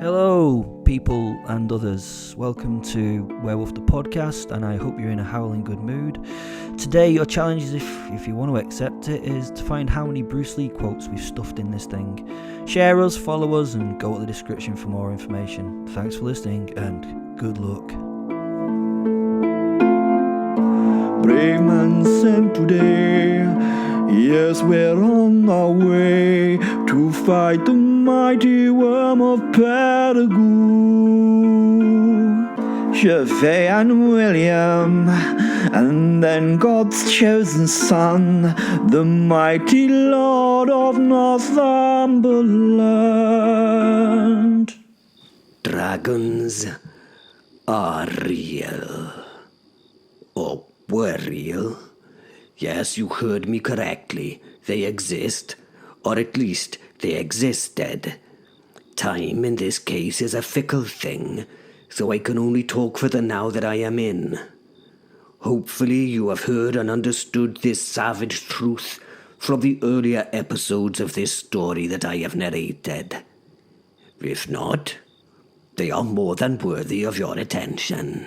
Hello, people and others. Welcome to Werewolf the podcast, and I hope you're in a howling good mood. Today, your challenge is, if you want to accept it, is to find how many Bruce Lee quotes we've stuffed in this thing. Share us, follow us, and go to the description for more information. Thanks for listening, and good luck. Brave man sent today. Yes, we're on our way to fight the mighty worm of Patagoon. Gervais and William, and then God's chosen son, the mighty Lord of Northumberland. Dragons are real. Or were real. Yes, you heard me correctly. They exist, or at least they existed. Time in this case is a fickle thing, so I can only talk for the now that I am in. Hopefully you have heard and understood this savage truth from the earlier episodes of this story that I have narrated. If not, they are more than worthy of your attention.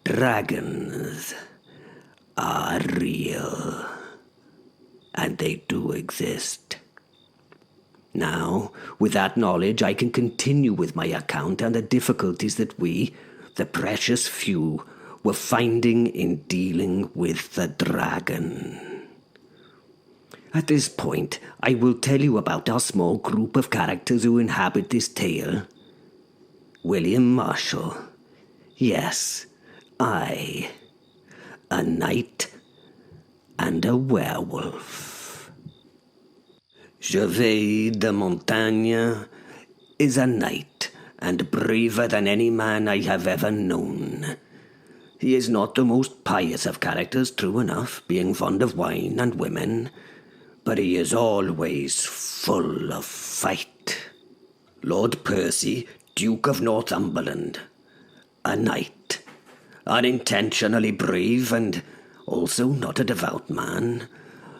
Dragons are real, and they do exist. Now, with that knowledge, I can continue with my account and the difficulties that we, the precious few, were finding in dealing with the dragon. At this point, I will tell you about our small group of characters who inhabit this tale. William Marshall. Yes, I. A knight and a werewolf. Gervais de Montagne is a knight and braver than any man I have ever known. He is not the most pious of characters, true enough, being fond of wine and women, but he is always full of fight. Lord Percy, Duke of Northumberland, a knight. Unintentionally brave and also not a devout man,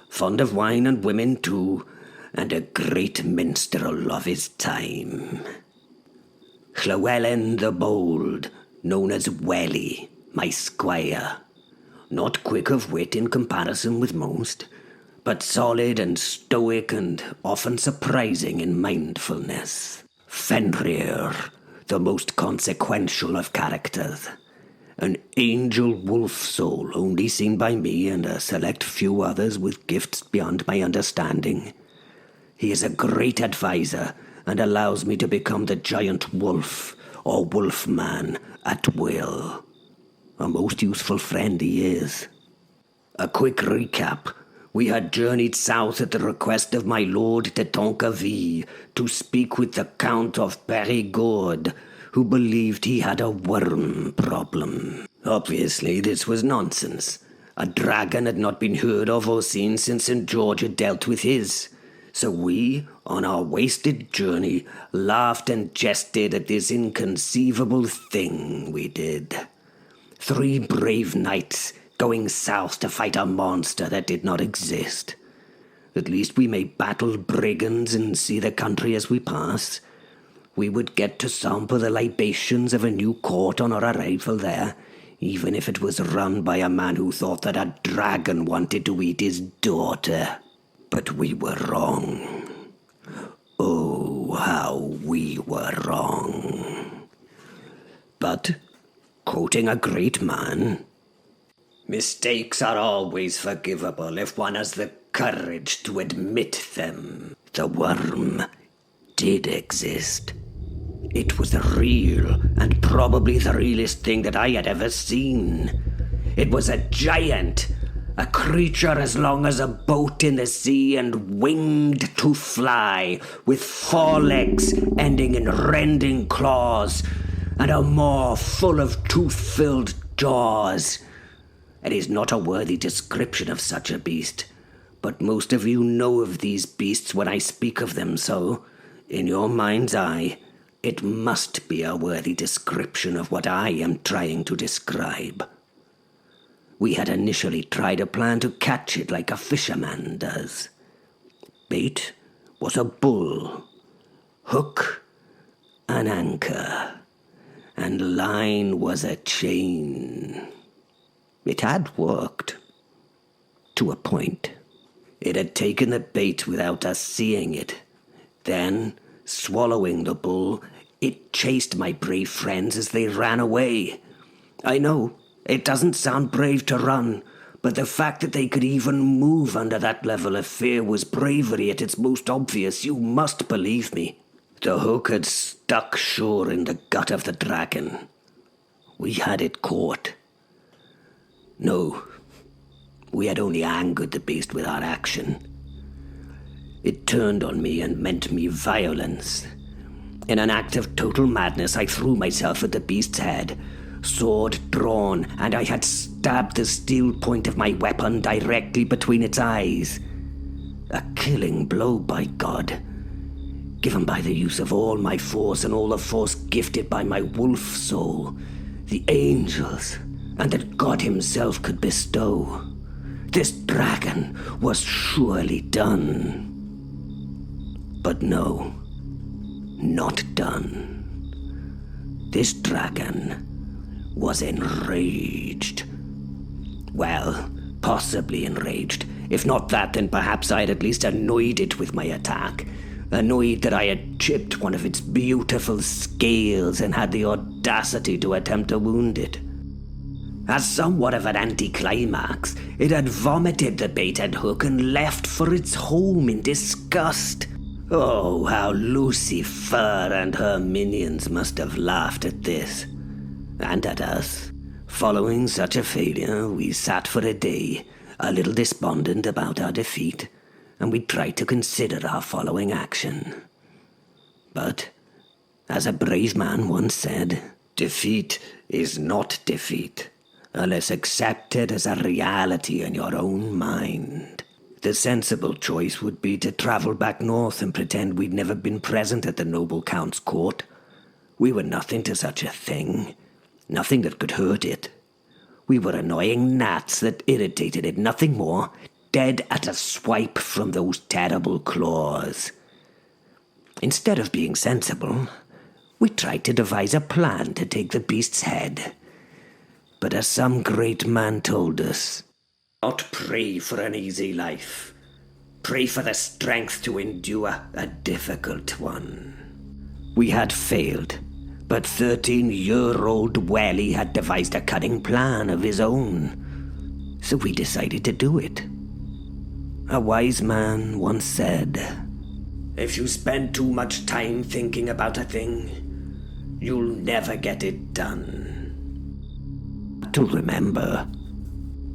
fond of wine and women too, and a great minstrel of his time. Llewellyn the Bold, known as Welly, my squire, not quick of wit in comparison with most, but solid and stoic and often surprising in mindfulness. Fenrir, the most consequential of characters. An angel wolf soul only seen by me and a select few others with gifts beyond my understanding. He is a great advisor and allows me to become the giant wolf or wolf man at will. A most useful friend he is. A quick recap. We had journeyed south at the request of my lord de Tonqueville to speak with the Count of Périgord, who believed he had a worm problem. Obviously, this was nonsense. A dragon had not been heard of or seen since St. George had dealt with his. So we, on our wasted journey, laughed and jested at this inconceivable thing we did. 3 brave knights going south to fight a monster that did not exist. At least we may battle brigands and see the country as we pass. We would get to sample the libations of a new court on our arrival there, even if it was run by a man who thought that a dragon wanted to eat his daughter. But we were wrong. Oh, how we were wrong. But, quoting a great man, mistakes are always forgivable if one has the courage to admit them. The worm did exist. It was real, and probably the realest thing that I had ever seen. It was a giant, a creature as long as a boat in the sea and winged to fly, with 4 legs ending in rending claws, and a maw full of tooth-filled jaws. It is not a worthy description of such a beast, but most of you know of these beasts when I speak of them, so, in your mind's eye, it must be a worthy description of what I am trying to describe. We had initially tried a plan to catch it like a fisherman does. Bait was a bull. Hook, an anchor, and line was a chain. It had worked. To a point. It had taken the bait without us seeing it. Then, swallowing the bull, it chased my brave friends as they ran away. I know, it doesn't sound brave to run, but the fact that they could even move under that level of fear was bravery at its most obvious, you must believe me. The hook had stuck sure in the gut of the dragon. We had it caught. No, we had only angered the beast with our action. It turned on me and meant me violence. In an act of total madness, I threw myself at the beast's head, sword drawn, and I had stabbed the steel point of my weapon directly between its eyes. A killing blow, by God, given by the use of all my force and all the force gifted by my wolf soul, the angels, and that God himself could bestow. This dragon was surely done. But no, not done. This dragon was enraged. Well, possibly enraged. If not that, then perhaps I had at least annoyed it with my attack. Annoyed that I had chipped one of its beautiful scales and had the audacity to attempt to wound it. As somewhat of an anticlimax, it had vomited the baited hook and left for its home in disgust. Oh, how Lucifer and her minions must have laughed at this. And at us. Following such a failure, we sat for a day, a little despondent about our defeat, and we tried to consider our following action. But, as a brave man once said, defeat is not defeat, unless accepted as a reality in your own mind. The sensible choice would be to travel back north and pretend we'd never been present at the noble Count's court. We were nothing to such a thing, nothing that could hurt it. We were annoying gnats that irritated it, nothing more, dead at a swipe from those terrible claws. Instead of being sensible, we tried to devise a plan to take the beast's head. But as some great man told us, not pray for an easy life. Pray for the strength to endure a difficult one. We had failed, but 13-year-old Welly had devised a cunning plan of his own. So we decided to do it. A wise man once said, if you spend too much time thinking about a thing, you'll never get it done. To remember,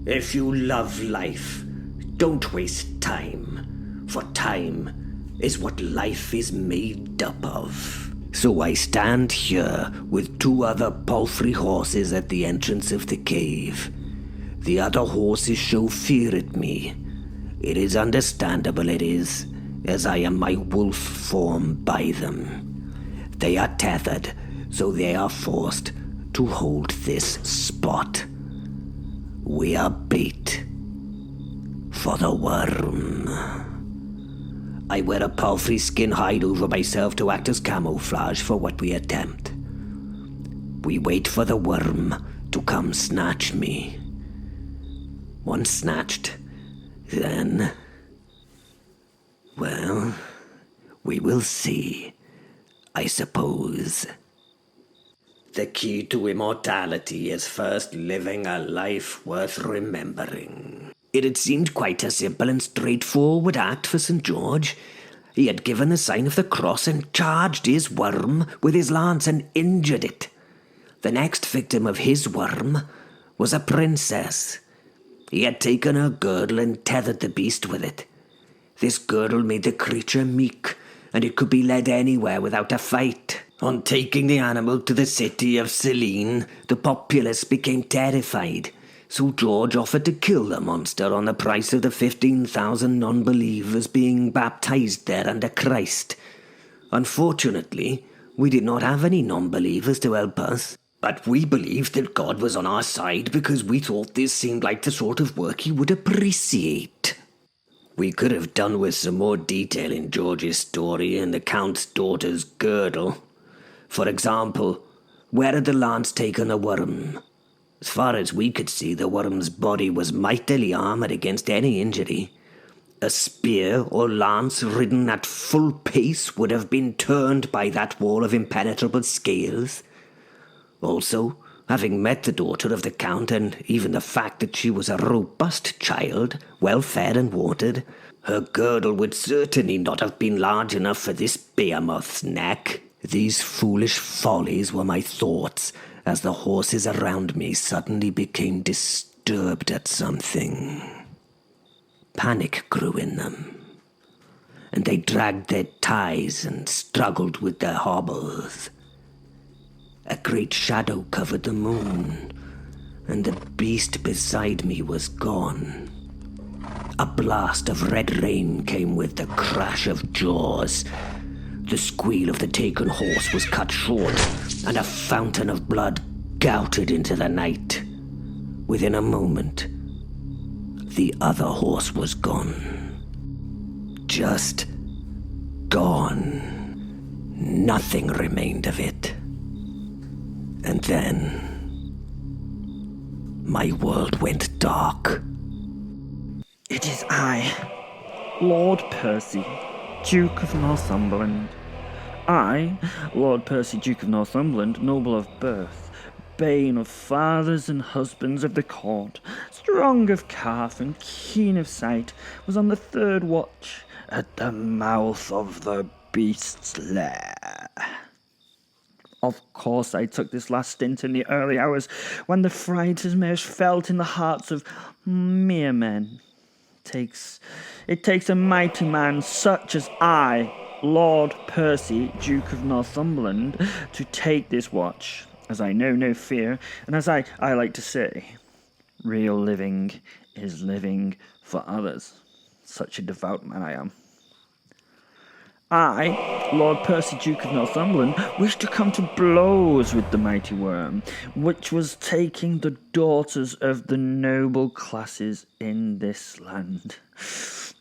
if you love life, don't waste time, for time is what life is made up of. So I stand here with 2 other palfrey horses at the entrance of the cave. The other horses show fear at me. It is understandable, it is, as I am my wolf form by them. They are tethered, so they are forced to hold this spot. We are bait for the worm. I wear a palfrey skin hide over myself to act as camouflage for what we attempt. We wait for the worm to come snatch me. Once snatched, then, well, we will see, I suppose. The key to immortality is first living a life worth remembering. It had seemed quite a simple and straightforward act for St. George. He had given the sign of the cross and charged his worm with his lance and injured it. The next victim of his worm was a princess. He had taken her girdle and tethered the beast with it. This girdle made the creature meek, and it could be led anywhere without a fight. On taking the animal to the city of Selene, the populace became terrified, so George offered to kill the monster on the price of the 15,000 non-believers being baptized there under Christ. Unfortunately, we did not have any non-believers to help us, but we believed that God was on our side because we thought this seemed like the sort of work he would appreciate. We could have done with some more detail in George's story and the Count's daughter's girdle, For example, where had the lance taken the worm? As far as we could see, the worm's body was mightily armoured against any injury. A spear or lance ridden at full pace would have been turned by that wall of impenetrable scales. Also, having met the daughter of the Count, and even the fact that she was a robust child, well fed and watered, her girdle would certainly not have been large enough for this behemoth's neck. These foolish follies were my thoughts, as the horses around me suddenly became disturbed at something. Panic grew in them, and they dragged their ties and struggled with their hobbles. A great shadow covered the moon, and the beast beside me was gone. A blast of red rain came with the crash of jaws. The squeal of the taken horse was cut short, and a fountain of blood gouted into the night. Within a moment, the other horse was gone. Just gone. Nothing remained of it. And then my world went dark. It is I, Lord Percy, Duke of Northumberland. I, Lord Percy, Duke of Northumberland, noble of birth, bane of fathers and husbands of the court, strong of calf and keen of sight, was on the third watch at the mouth of the beast's lair. Of course, I took this last stint in the early hours when the fright is most felt in the hearts of mere men. It takes a mighty man such as I, Lord Percy, Duke of Northumberland, to take this watch, as I know no fear, and as I like to say, real living is living for others. Such a devout man I am. I, Lord Percy, Duke of Northumberland, wished to come to blows with the mighty worm, which was taking the daughters of the noble classes in this land.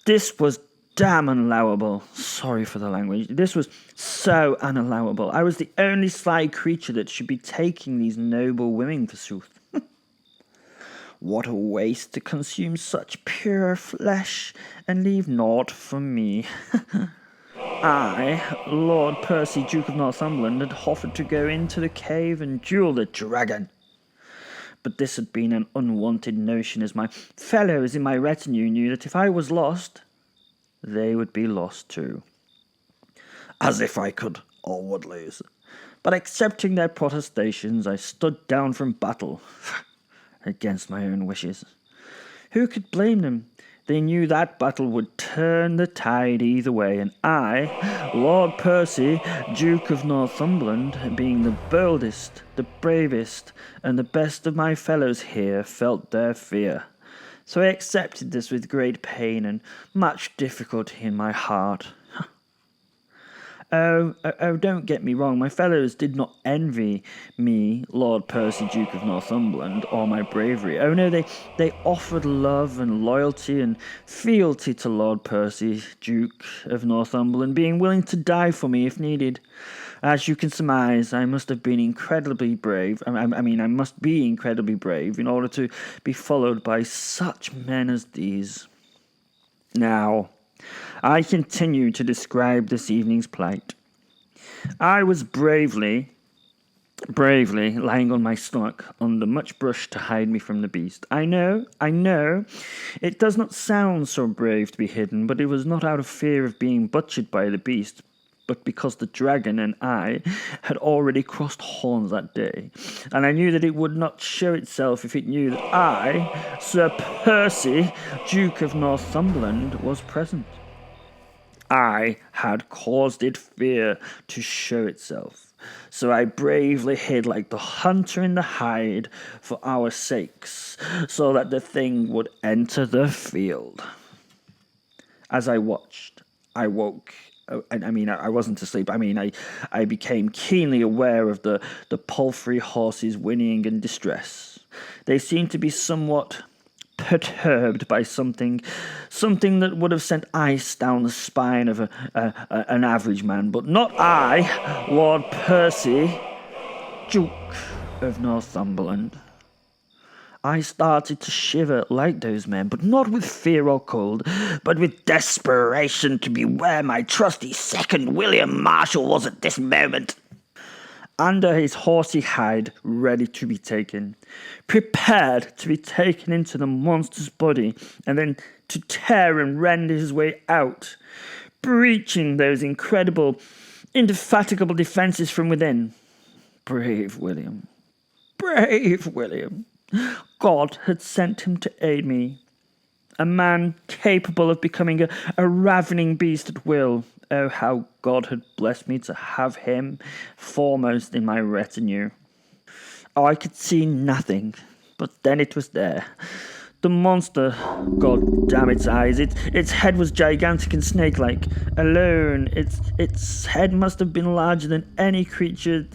This was damn unallowable. Sorry for the language. This was so unallowable. I was the only sly creature that should be taking these noble women, forsooth. What a waste to consume such pure flesh and leave naught for me. I, Lord Percy, Duke of Northumberland, had offered to go into the cave and duel the dragon. But this had been an unwanted notion, as my fellows in my retinue knew that if I was lost, they would be lost too. As if I could or would lose. But accepting their protestations, I stood down from battle, against my own wishes. Who could blame them? They knew that battle would turn the tide either way, and I, Lord Percy, Duke of Northumberland, being the boldest, the bravest, and the best of my fellows here, felt their fear. So I accepted this with great pain and much difficulty in my heart. Oh, don't get me wrong, my fellows did not envy me, Lord Percy, Duke of Northumberland, or my bravery. Oh no, they offered love and loyalty and fealty to Lord Percy, Duke of Northumberland, being willing to die for me if needed. As you can surmise, I must have been incredibly brave. I must be incredibly brave in order to be followed by such men as these. Now, I continue to describe this evening's plight. I was bravely lying on my stomach under much brush to hide me from the beast. I know, it does not sound so brave to be hidden, but it was not out of fear of being butchered by the beast, but because the dragon and I had already crossed horns that day, and I knew that it would not show itself if it knew that I, Sir Percy, Duke of Northumberland, was present. I had caused it fear to show itself, so I bravely hid like the hunter in the hide for our sakes, so that the thing would enter the field. As I watched, I woke. I wasn't asleep. I became keenly aware of the palfrey horses whinnying in distress. They seemed to be somewhat perturbed by something that would have sent ice down the spine of an average man, but not I, Lord Percy, Duke of Northumberland. I started to shiver like those men, but not with fear or cold, but with desperation to be where my trusty second William Marshal was at this moment. Under his horsey hide, ready to be taken, prepared to be taken into the monster's body, and then to tear and rend his way out, breaching those incredible, indefatigable defences from within. Brave William. Brave William. God had sent him to aid me. A man capable of becoming a ravening beast at will. Oh, how God had blessed me to have him foremost in my retinue. Oh, I could see nothing, but then it was there. The monster, God damn its eyes, its head was gigantic and snake-like. Alone, its head must have been larger than any creature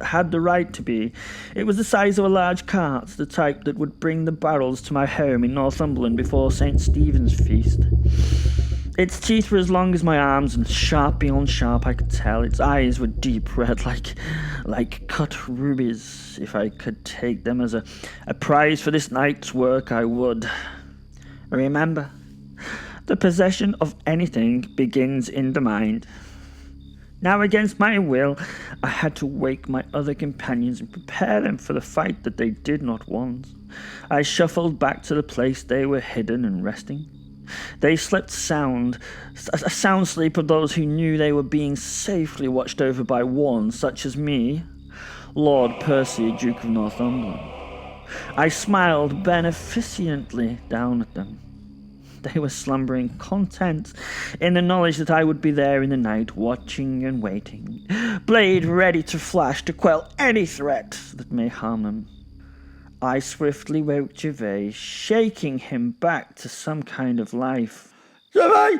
had the right to be. It was the size of a large cart, the type that would bring the barrels to my home in Northumberland before St. Stephen's feast. Its teeth were as long as my arms and sharp beyond sharp, I could tell. Its eyes were deep red, like cut rubies. If I could take them as a prize for this night's work, I would. Remember, the possession of anything begins in the mind. Now, against my will, I had to wake my other companions and prepare them for the fight that they did not want. I shuffled back to the place they were hidden and resting. They slept sound, a sound sleep of those who knew they were being safely watched over by one, such as me, Lord Percy, Duke of Northumberland. I smiled beneficently down at them. They were slumbering, content in the knowledge that I would be there in the night, watching and waiting, blade ready to flash to quell any threat that may harm them. I swiftly woke Gervais, shaking him back to some kind of life. Gervais!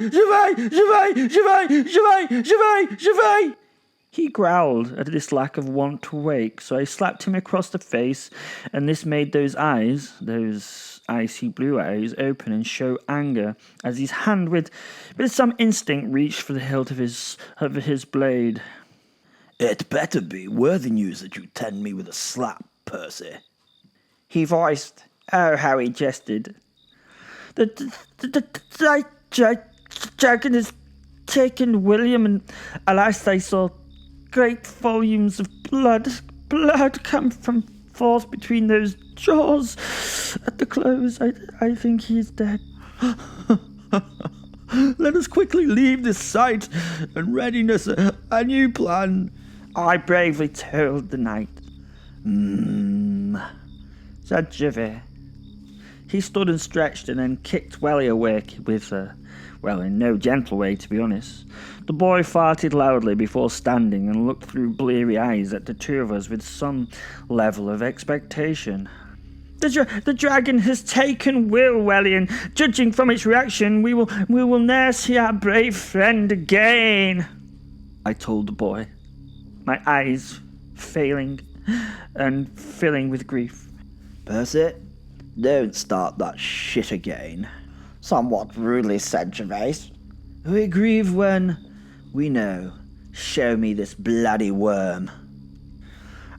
He growled at this lack of want to wake, so I slapped him across the face, and this made those eyes, those icy blue eyes, open and show anger, as his hand with some instinct reached for the hilt of his blade. It better be worthy news that you tend me with a slap, Percy. He voiced. Oh, how he jested. The dragon has taken William, and alas, I saw great volumes of blood come from forth between those jaws. At the close, I think he is dead. Let us quickly leave this sight and readiness a new plan. I bravely told the knight. Said Gervais. He stood and stretched and then kicked Welly awake with, in no gentle way, to be honest. The boy farted loudly before standing and looked through bleary eyes at the two of us with some level of expectation. The dragon has taken Will, Welly, and judging from its reaction, we will ne'er see our brave friend again, I told the boy, my eyes failing and filling with grief. Percy, don't start that shit again. Somewhat rudely said Gervais. We grieve when we know. Show me this bloody worm.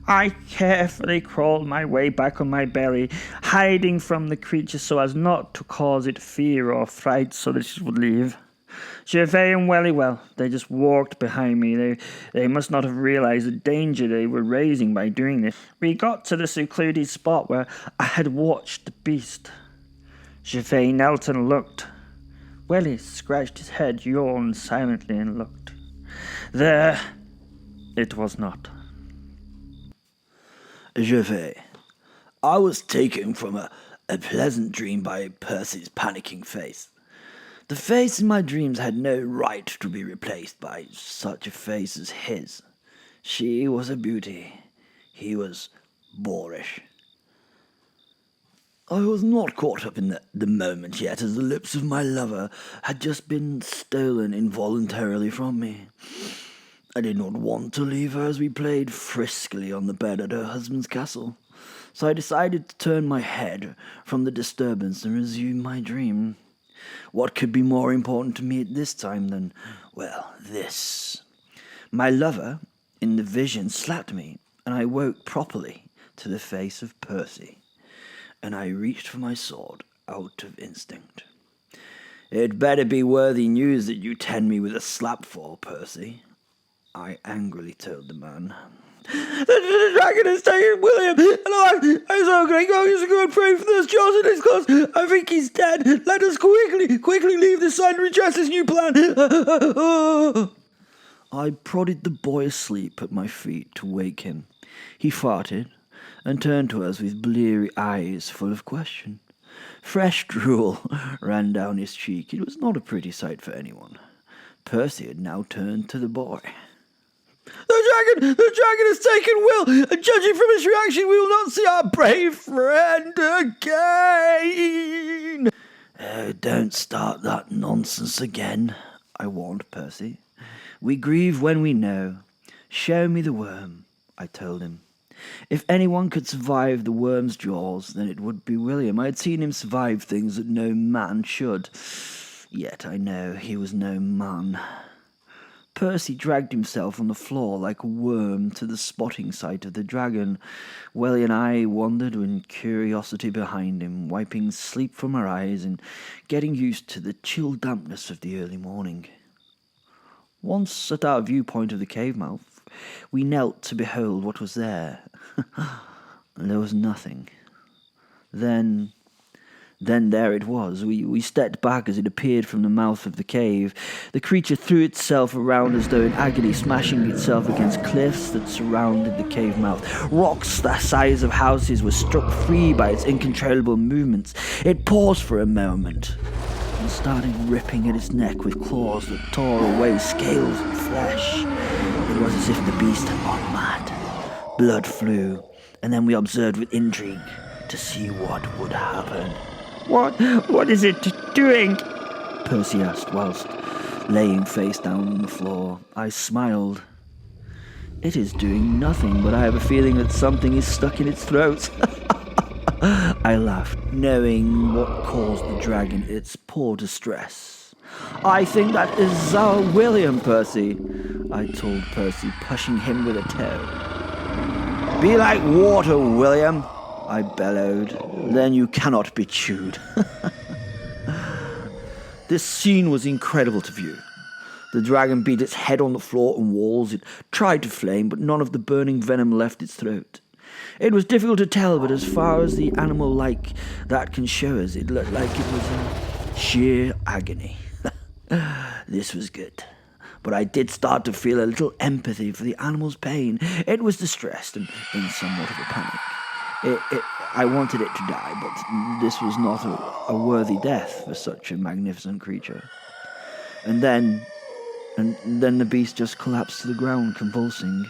I carefully crawled my way back on my belly, hiding from the creature so as not to cause it fear or fright so that it would leave. Gervais and Welly, well, they just walked behind me. They must not have realized the danger they were raising by doing this. We got to the secluded spot where I had watched the beast. Gervais knelt and looked. Welly scratched his head, yawned silently, and looked. There it was not. Gervais, I was taken from a pleasant dream by Percy's panicking face. The face in my dreams had no right to be replaced by such a face as his. She was a beauty. He was boorish. I was not caught up in the moment yet, as the lips of my lover had just been stolen involuntarily from me. I did not want to leave her as we played friskily on the bed at her husband's castle. so I decided to turn my head from the disturbance and resume my dream. What could be more important to me at this time than, well, this? My lover, in the vision, slapped me, and I woke properly to the face of Percy, and I reached for my sword out of instinct. "It better be worthy news that you tend me with a slap for, Percy," I angrily told the man. "The dragon has taken William, and I'm so going to go and pray for this Joseph because I think he's dead. Let us quickly leave this side and reject this new plan." I prodded the boy asleep at my feet to wake him. He farted and turned to us with bleary eyes full of question. Fresh drool ran down his cheek. It was not a pretty sight for anyone. Percy had now turned to the boy. The dragon has taken Will, and judging from his reaction, we will not see our brave friend again." "Oh, don't start that nonsense again," I warned Percy. "We grieve when we know. Show me the worm," I told him. If anyone could survive the worm's jaws, then it would be William. I had seen him survive things that no man should. Yet I know he was no man. Percy dragged himself on the floor like a worm to the spotting site of the dragon. Welly and I wandered with curiosity behind him, wiping sleep from our eyes and getting used to the chill dampness of the early morning. Once at our viewpoint of the cave mouth, we knelt to behold what was there. There was nothing. Then there it was. We stepped back as it appeared from the mouth of the cave. The creature threw itself around as though in agony, smashing itself against cliffs that surrounded the cave mouth. Rocks the size of houses were struck free by its uncontrollable movements. It paused for a moment and started ripping at its neck with claws that tore away scales and flesh. It was as if the beast had gone mad. Blood flew, and then we observed with intrigue to see what would happen. What is it doing?" Percy asked whilst laying face down on the floor. I smiled. "It is doing nothing, but I have a feeling that something is stuck in its throat." I laughed, knowing what caused the dragon its poor distress. "I think that is our William, Percy," I told Percy, pushing him with a toe. "Be like water, William," I bellowed. "Then you cannot be chewed." This scene was incredible to view. The dragon beat its head on the floor and walls. It tried to flame, but none of the burning venom left its throat. It was difficult to tell, but as far as the animal like that can show us, it looked like it was sheer agony. This was good. But I did start to feel a little empathy for the animal's pain. It was distressed and in somewhat of a panic. I wanted it to die, but this was not a worthy death for such a magnificent creature. And then the beast just collapsed to the ground, convulsing.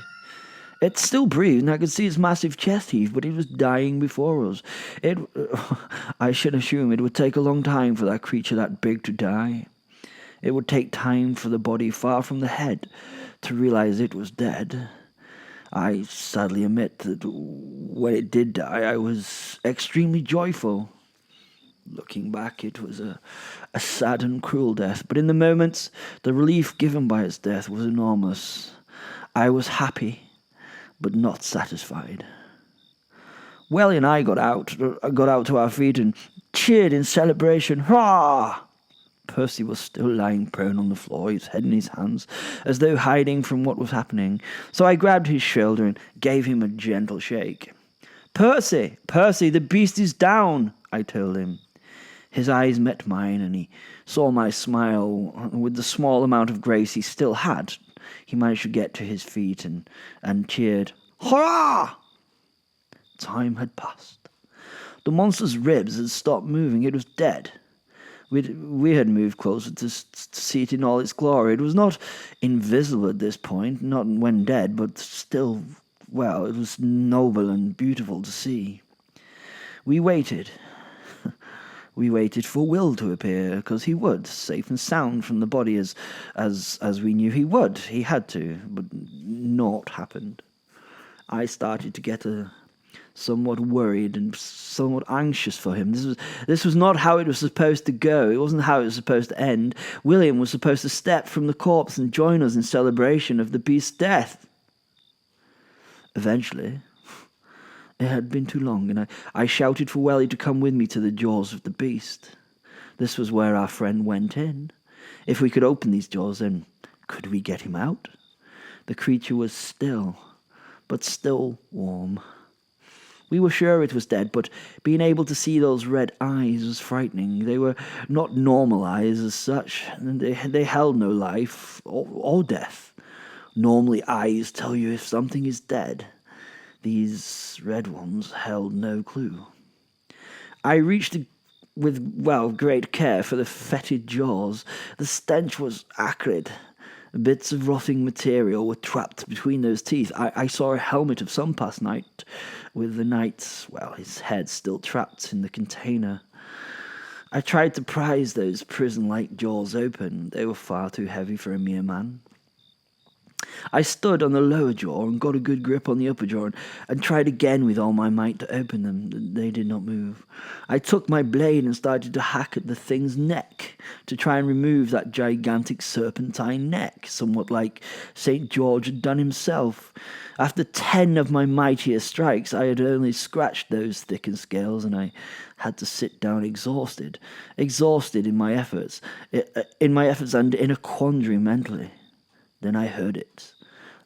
It still breathed, and I could see its massive chest heave, but it was dying before us. I should assume it would take a long time for that creature that big to die. It would take time for the body far from the head to realize it was dead. I sadly admit that when it did die, I was extremely joyful. Looking back, it was a sad and cruel death, but in the moments, the relief given by its death was enormous. I was happy, but not satisfied. Welly and I got out to our feet and cheered in celebration. Hurrah! Percy was still lying prone on the floor, his head in his hands, as though hiding from what was happening. So I grabbed his shoulder and gave him a gentle shake. Percy, the beast is down," I told him. His eyes met mine, and he saw my smile. With the small amount of grace he still had, he managed to get to his feet and cheered. Hurrah! Time had passed. The monster's ribs had stopped moving. It was dead. We had moved closer to see it in all its glory. It was not invisible at this point, not when dead, but still, well, it was noble and beautiful to see. We waited. We waited for Will to appear, because he would, safe and sound from the body as we knew he would. He had to, but naught happened. I started to get a somewhat worried and somewhat anxious for him. This was not how it was supposed to go. It wasn't how it was supposed to end. William was supposed to step from the corpse and join us in celebration of the beast's death. Eventually, it had been too long, and I shouted for Welly to come with me to the jaws of the beast. This was where our friend went in. If we could open these jaws, then could we get him out? The creature was still, but still warm. We were sure it was dead, but being able to see those red eyes was frightening. They were not normal eyes as such, and they held no life or death. Normally, eyes tell you if something is dead. These red ones held no clue. I reached with great care for the fetid jaws. The stench was acrid. Bits of rotting material were trapped between those teeth. I saw a helmet of some past knight, with the knight's, his head still trapped in the container. I tried to prise those prison-like jaws open. They were far too heavy for a mere man. I stood on the lower jaw and got a good grip on the upper jaw and tried again with all my might to open them. They did not move. I took my blade and started to hack at the thing's neck to try and remove that gigantic serpentine neck, somewhat like St. George had done himself. After 10 of my mightiest strikes, I had only scratched those thickened scales, and I had to sit down exhausted in my efforts and in a quandary mentally. Then I heard it.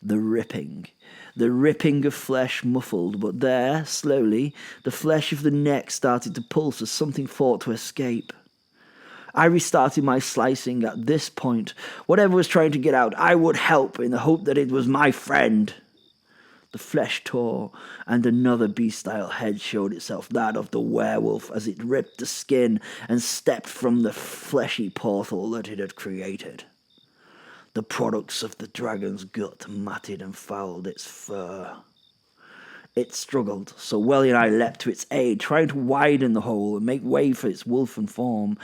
The ripping of flesh muffled, but there, slowly, the flesh of the neck started to pulse as something fought to escape. I restarted my slicing at this point. Whatever was trying to get out, I would help in the hope that it was my friend. The flesh tore, and another beast-style head showed itself, that of the werewolf, as it ripped the skin and stepped from the fleshy portal that it had created. The products of the dragon's gut matted and fouled its fur. It struggled, so Welly and I leapt to its aid, trying to widen the hole and make way for its wolfen form.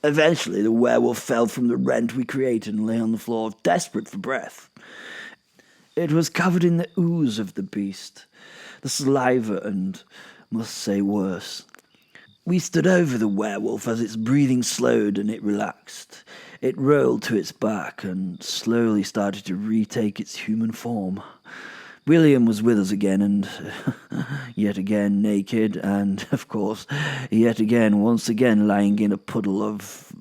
Eventually, the werewolf fell from the rent we created and lay on the floor, desperate for breath. It was covered in the ooze of the beast, the saliva, and, must say, worse. We stood over the werewolf as its breathing slowed and it relaxed. It rolled to its back and slowly started to retake its human form. William was with us again, and yet again naked, and, of course, once again lying in a puddle of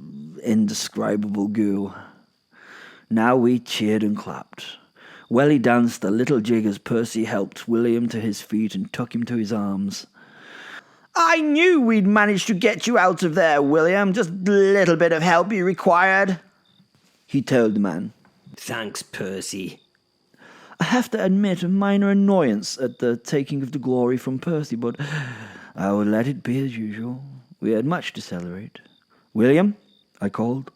indescribable goo. Now we cheered and clapped. Welly danced a little jig as Percy helped William to his feet and took him to his arms. I knew we'd manage to get you out of there, William. Just a little bit of help you required, he told the man. Thanks, Percy. I have to admit a minor annoyance at the taking of the glory from Percy, but I will let it be as usual. We had much to celebrate. William, I called.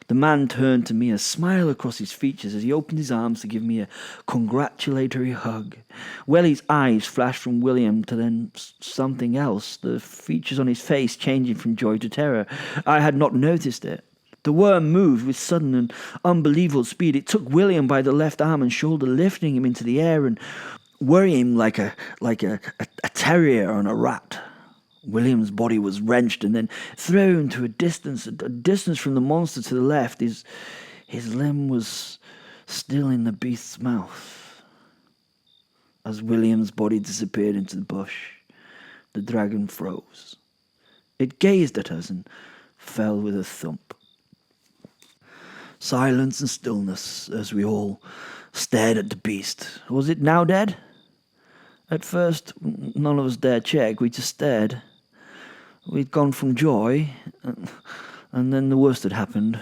The man turned to me, a smile across his features as he opened his arms to give me a congratulatory hug. Welly's eyes flashed from William to then something else, the features on his face changing from joy to terror. I had not noticed it. The worm moved with sudden and unbelievable speed. It took William by the left arm and shoulder, lifting him into the air and worrying him like a terrier on a rat. William's body was wrenched and then thrown to a distance from the monster to the left. His limb was still in the beast's mouth. As William's body disappeared into the bush, the dragon froze. It gazed at us and fell with a thump. Silence and stillness as we all stared at the beast. Was it now dead? At first, none of us dared check. We just stared. We'd gone from joy, and then the worst had happened.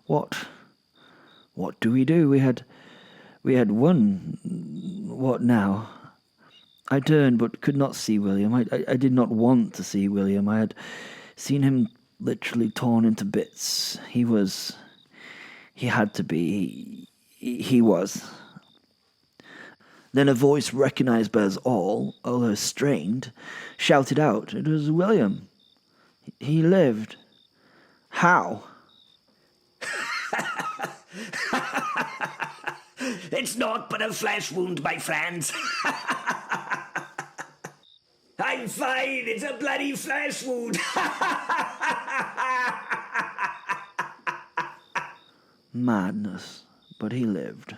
What do we do? We had won. What now? I turned, but could not see William. I did not want to see William. I had seen him literally torn into bits. He was. Then a voice recognized by us all, although strained, shouted out. It was William. He lived. How? It's naught but a flesh wound, my friends. I'm fine, it's a bloody flesh wound. Madness. But he lived.